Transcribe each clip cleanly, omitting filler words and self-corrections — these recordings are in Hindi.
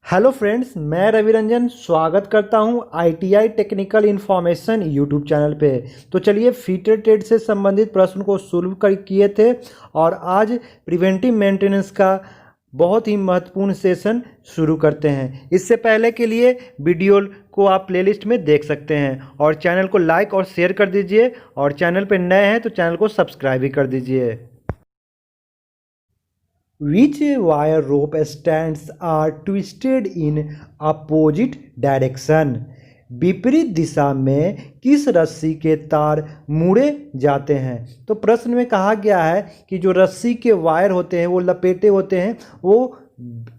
हेलो फ्रेंड्स, मैं रवि रंजन स्वागत करता हूं ITI technical information YouTube channel पे। तो चलिए फीटर ट्रेड से संबंधित प्रश्न को सोल्व कर किए थे और आज प्रिवेंटिव मेंटेनेंस का बहुत ही महत्वपूर्ण सेशन शुरू करते हैं। इससे पहले के लिए वीडियो को आप प्लेलिस्ट में देख सकते हैं और चैनल को लाइक और शेयर कर दीजिए और चैनल पर नए हैं तो चैनल को सब्सक्राइब भी कर दीजिए। Which wire rope stands are twisted in opposite direction? विपरीत दिशा में किस रस्सी के तार मुड़े जाते हैं? तो प्रश्न में कहा गया है कि जो रस्सी के वायर होते हैं वो लपेटे होते हैं, वो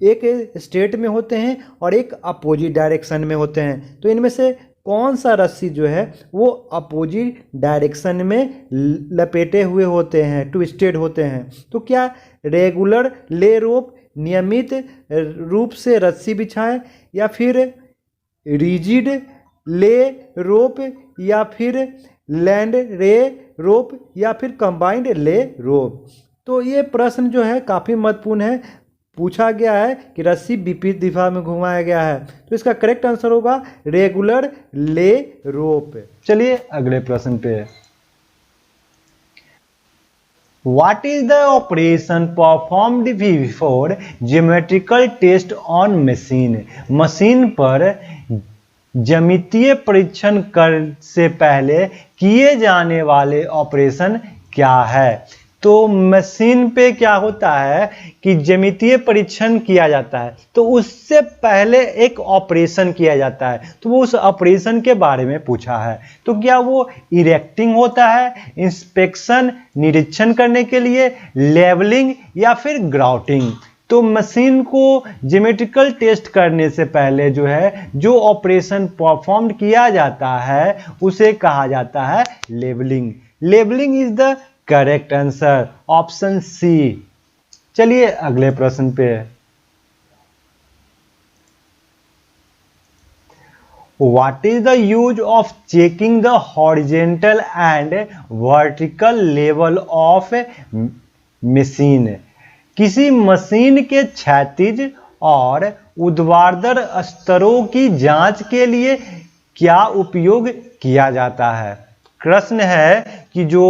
एक स्ट्रेट में होते हैं और एक अपोजिट डायरेक्शन में होते हैं। तो इनमें से कौन सा रस्सी जो है वो अपोजिट डायरेक्शन में लपेटे हुए होते हैं, ट्विस्टेड होते हैं? तो क्या रेगुलर ले रोप नियमित रूप से रस्सी बिछाएं, या फिर रिजिड ले रोप, या फिर लैंड रे रोप, या फिर कंबाइंड ले रोप? तो ये प्रश्न जो है काफ़ी महत्वपूर्ण है। पूछा गया है कि रस्सी विपरीत दिशा में घुमाया गया है, तो इसका करेक्ट आंसर होगा रेगुलर ले रोप। चलिए अगले प्रश्न पे। What is the operation performed before geometrical test on machine? Machine पर ज्यामितीय परीक्षण कर से पहले किए जाने वाले ऑपरेशन क्या है? तो मशीन पे क्या होता है कि ज्यामितीय परीक्षण किया जाता है, तो उससे पहले एक ऑपरेशन किया जाता है। तो वो उस ऑपरेशन के बारे में पूछा है। तो क्या वो इरेक्टिंग होता है, इंस्पेक्शन निरीक्षण करने के लिए, लेवलिंग, या फिर ग्राउटिंग? तो मशीन को ज्योमेट्रिकल टेस्ट करने से पहले जो है जो ऑपरेशन परफॉर्म किया जाता है उसे कहा जाता है levelling. Levelling is the correct answer, option C. चलिए अगले प्रश्न पे। What is the use of checking the horizontal and vertical level of machine? किसी मशीन के क्षैतिज और ऊर्ध्वाधर स्तरों की जांच के लिए क्या उपयोग किया जाता है? प्रश्न है कि जो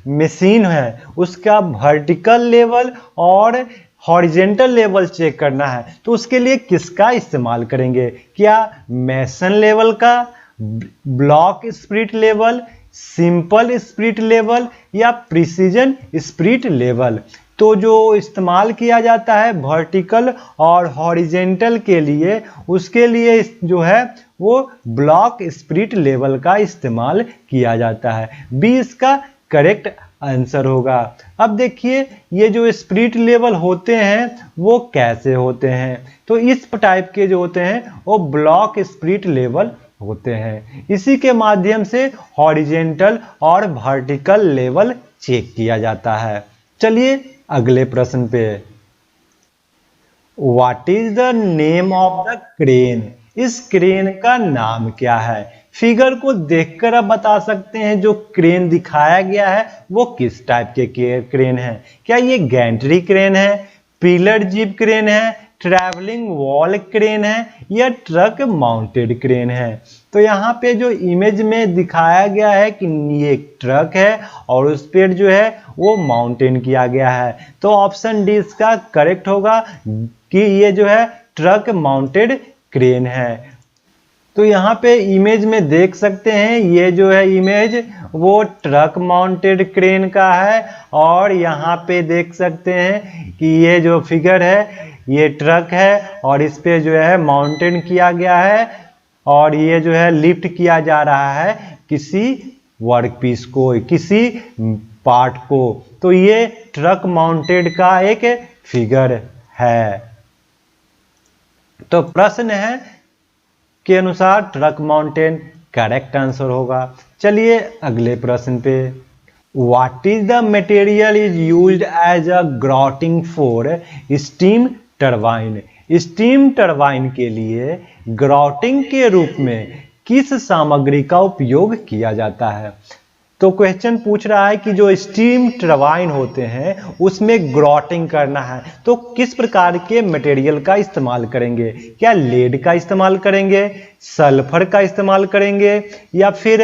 मशीन है उसका वर्टिकल लेवल और हॉरिजेंटल लेवल चेक करना है, तो उसके लिए किसका इस्तेमाल करेंगे? क्या मेसन लेवल का, block spirit level, simple spirit level, या प्रिसीजन स्पिरिट लेवल? तो जो इस्तेमाल किया जाता है वर्टिकल और हॉरिजेंटल के लिए, उसके लिए जो है वो ब्लॉक स्पिरिट लेवल का इस्तेमाल किया जाता है। बी इसका करेक्ट आंसर होगा। अब देखिए ये जो स्पिरिट लेवल होते हैं वो कैसे होते हैं? तो इस टाइप के जो होते हैं वो ब्लॉक स्पिरिट लेवल होते हैं। इसी के माध्यम से हॉरिजेंटल और वर्टिकल लेवल चेक किया जाता है। चलिए अगले प्रश्न पे। What is the name of the crane? इस क्रेन का नाम क्या है? फिगर को देखकर आप बता सकते हैं जो क्रेन दिखाया गया है वो किस टाइप के क्रेन है। क्या ये गैंट्री क्रेन है, पिलर जीप क्रेन है, ट्रैवलिंग वॉल क्रेन है, या ट्रक माउंटेड क्रेन है? तो यहाँ पे जो इमेज में दिखाया गया है कि ये एक ट्रक है और उस पर जो है वो माउंटेन किया गया है। तो ऑप्शन डी इसका करेक्ट होगा कि ये जो है ट्रक माउंटेड क्रेन है। तो यहाँ पे इमेज में देख सकते हैं ये जो है इमेज वो ट्रक माउंटेड क्रेन का है, और यहाँ पे देख सकते हैं कि ये जो फिगर है ये ट्रक है और इस पे जो है माउंटेन किया गया है, और ये जो है लिफ्ट किया जा रहा है किसी वर्क पीस को, किसी पार्ट को। तो ये ट्रक माउंटेड का एक फिगर है। तो प्रश्न है के अनुसार ट्रक माउंटेन करेक्ट आंसर होगा। चलिए अगले प्रश्न पे। What is the material is used as a grouting for steam turbine? Steam turbine के लिए ग्राउटिंग के रूप में किस सामग्री का उपयोग किया जाता है? तो क्वेश्चन पूछ रहा है कि जो स्टीम टरबाइन होते हैं उसमें ग्रॉटिंग करना है, तो किस प्रकार के मटेरियल का इस्तेमाल करेंगे? क्या लेड का इस्तेमाल करेंगे, सल्फर का इस्तेमाल करेंगे, या फिर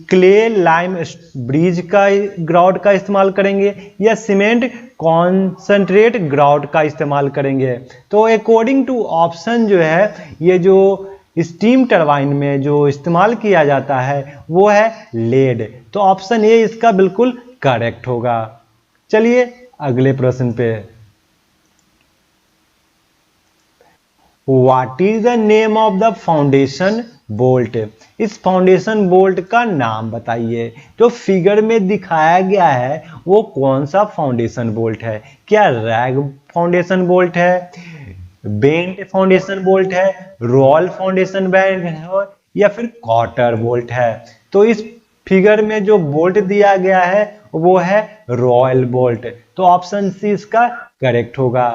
क्ले लाइम ब्रिज का ग्राउट का इस्तेमाल करेंगे, या सीमेंट कॉन्सेंट्रेट ग्राउट का इस्तेमाल करेंगे? तो अकॉर्डिंग टू ऑप्शन जो है, ये जो स्टीम टरबाइन में जो इस्तेमाल किया जाता है वो है लेड। तो ऑप्शन ए इसका बिल्कुल करेक्ट होगा। चलिए अगले प्रश्न पे। What is the name of the foundation bolt? इस फाउंडेशन बोल्ट का नाम बताइए। जो फिगर में दिखाया गया है वो कौन सा फाउंडेशन बोल्ट है? क्या रैग फाउंडेशन बोल्ट है, बेंट फाउंडेशन बोल्ट है, रोल फाउंडेशन बैंड है, या फिर कॉटर बोल्ट है? तो इस फिगर में जो बोल्ट दिया गया है वो है रॉयल बोल्ट। तो ऑप्शन सी इसका करेक्ट होगा।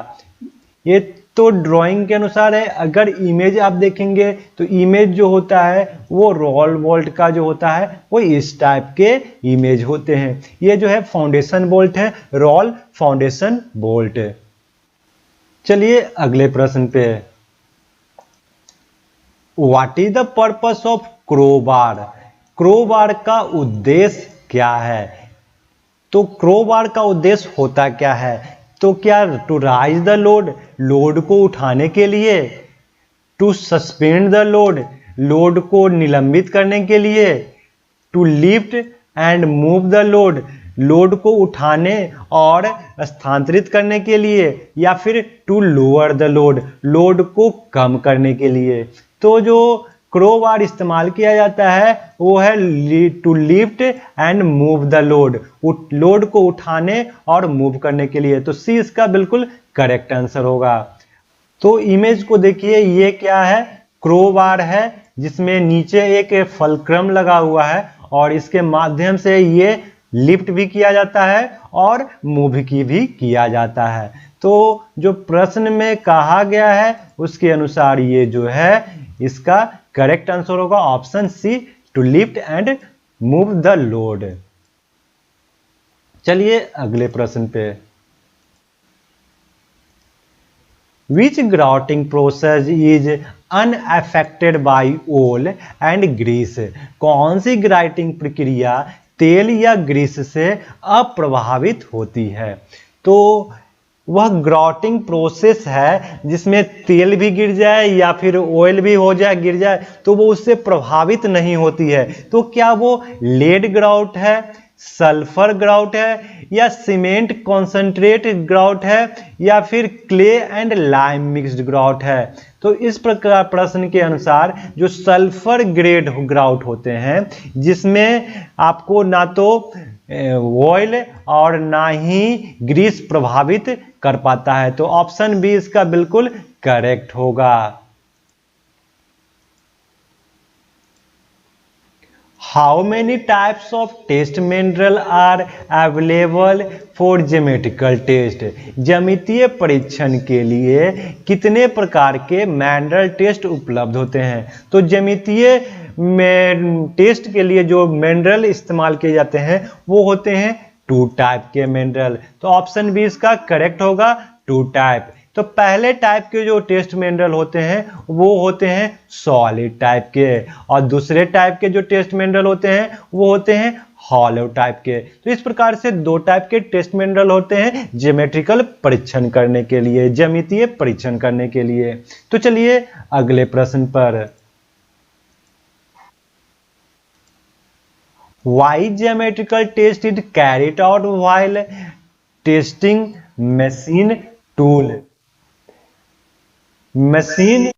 ये तो ड्राइंग के अनुसार है, अगर इमेज आप देखेंगे तो इमेज जो होता है वो रॉयल बोल्ट का जो होता है वो इस टाइप के इमेज होते हैं। ये जो है फाउंडेशन बोल्ट है, रॉयल फाउंडेशन बोल्ट। चलिए अगले प्रश्न पे। What is the purpose of crowbar? Crowbar का उद्देश्य क्या है? तो क्रोबार का उद्देश्य होता क्या है? तो क्या to raise the load, load को उठाने के लिए, to suspend the load, load को निलंबित करने के लिए, to lift and move the load, load को उठाने और स्थानांतरित करने के लिए, या फिर to lower the load, load को कम करने के लिए? तो जो क्रोबार इस्तेमाल किया जाता है वो है to lift and move the load, load को उठाने और मूव करने के लिए। तो सी इसका बिल्कुल करेक्ट आंसर होगा। तो इमेज को देखिए, ये क्या है? क्रोबार है जिसमें नीचे एक फलक्रम लगा हुआ है और इसके माध्यम से ये लिफ्ट भी किया जाता है और मूव की भी किया जाता है। तो जो प्रश्न में कहा गया है उसके अनुसार ये जो है इसका करेक्ट आंसर होगा option C, to lift and move the load. चलिए अगले प्रश्न पे। Which grouting process is unaffected by oil and grease? कौन सी ग्राइटिंग प्रक्रिया तेल या ग्रीस से अप्रभावित होती है? तो वह ग्राउटिंग प्रोसेस है जिसमें तेल भी गिर जाए या फिर ऑयल भी हो जाए, गिर जाए, तो वो उससे प्रभावित नहीं होती है। तो क्या वो लेड ग्राउट है, सल्फर ग्राउट है, या सीमेंट कॉन्सेंट्रेट ग्राउट है, या फिर clay and lime mixed grout है? तो इस प्रकार प्रश्न के अनुसार जो सल्फर ग्रेड ग्राउट होते हैं जिसमें आपको ना तो ऑयल और ना ही ग्रीस प्रभावित कर पाता है, तो ऑप्शन बी इसका बिल्कुल करेक्ट होगा। How many types of test mineral are available for geometrical test? ज्यामितीय परीक्षण के लिए कितने प्रकार के मिनरल टेस्ट उपलब्ध होते हैं? तो ज्यामितीय टेस्ट के लिए जो मिनरल इस्तेमाल किए जाते हैं वो होते हैं 2 टाइप के मिनरल। तो ऑप्शन बी इसका करेक्ट होगा, 2 टाइप। तो पहले टाइप के जो टेस्ट मिनरल होते हैं वो होते हैं सॉलिड टाइप के, और दूसरे टाइप के जो टेस्ट मिनरल होते हैं वो होते हैं हॉलो टाइप के। तो इस प्रकार से 2 टाइप के टेस्ट मिनरल होते हैं ज्योमेट्रिकल परीक्षण करने के लिए, ज्यामितीय परीक्षण करने के लिए। तो चलिए अगले प्रश्न पर। Why geometrical test is carried out while testing machine tool? Machine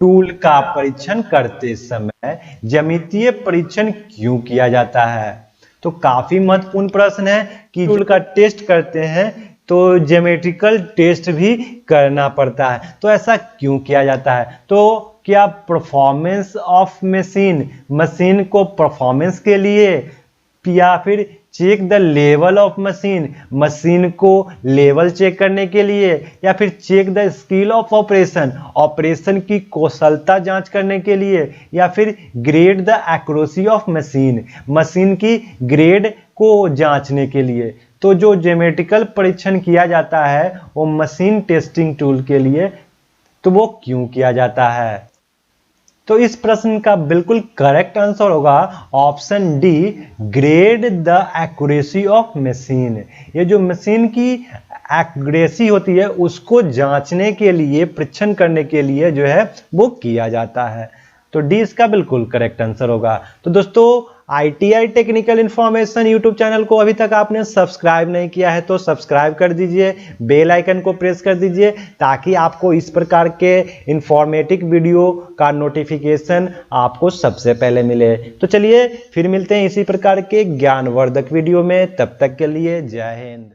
tool का परीक्षण करते समय ज्यामितीय परीक्षण क्यों किया जाता है? तो काफी महत्वपूर्ण प्रश्न है कि टूल का टेस्ट करते हैं तो ज्योमेट्रिकल टेस्ट भी करना पड़ता है, तो ऐसा क्यों किया जाता है? तो क्या परफॉर्मेंस ऑफ मशीन, मशीन को परफॉर्मेंस के लिए, या फिर check the level of machine, machine को लेवल चेक करने के लिए, या फिर check the skill of operation, operation की कौशलता जांच करने के लिए, या फिर grade the accuracy of machine, machine की ग्रेड को जांचने के लिए। तो जो ज्योमेट्रिकल परीक्षण किया जाता है वो मशीन टेस्टिंग टूल के लिए, तो वो क्यों किया जाता है? तो इस प्रश्न का बिल्कुल करेक्ट आंसर होगा option D, grade the accuracy of machine. ये जो मशीन की एक्यूरेसी होती है उसको जांचने के लिए, परीक्षण करने के लिए जो है वो किया जाता है। तो डी इसका बिल्कुल करेक्ट आंसर होगा। तो दोस्तों ITI technical information YouTube channel को अभी तक आपने सब्सक्राइब नहीं किया है तो सब्सक्राइब कर दीजिए, बेल आइकन को प्रेस कर दीजिए ताकि आपको इस प्रकार के इंफॉर्मेटिव वीडियो का नोटिफिकेशन आपको सबसे पहले मिले। तो चलिए फिर मिलते हैं इसी प्रकार के ज्ञानवर्धक वीडियो में, तब तक के लिए जय हिंद।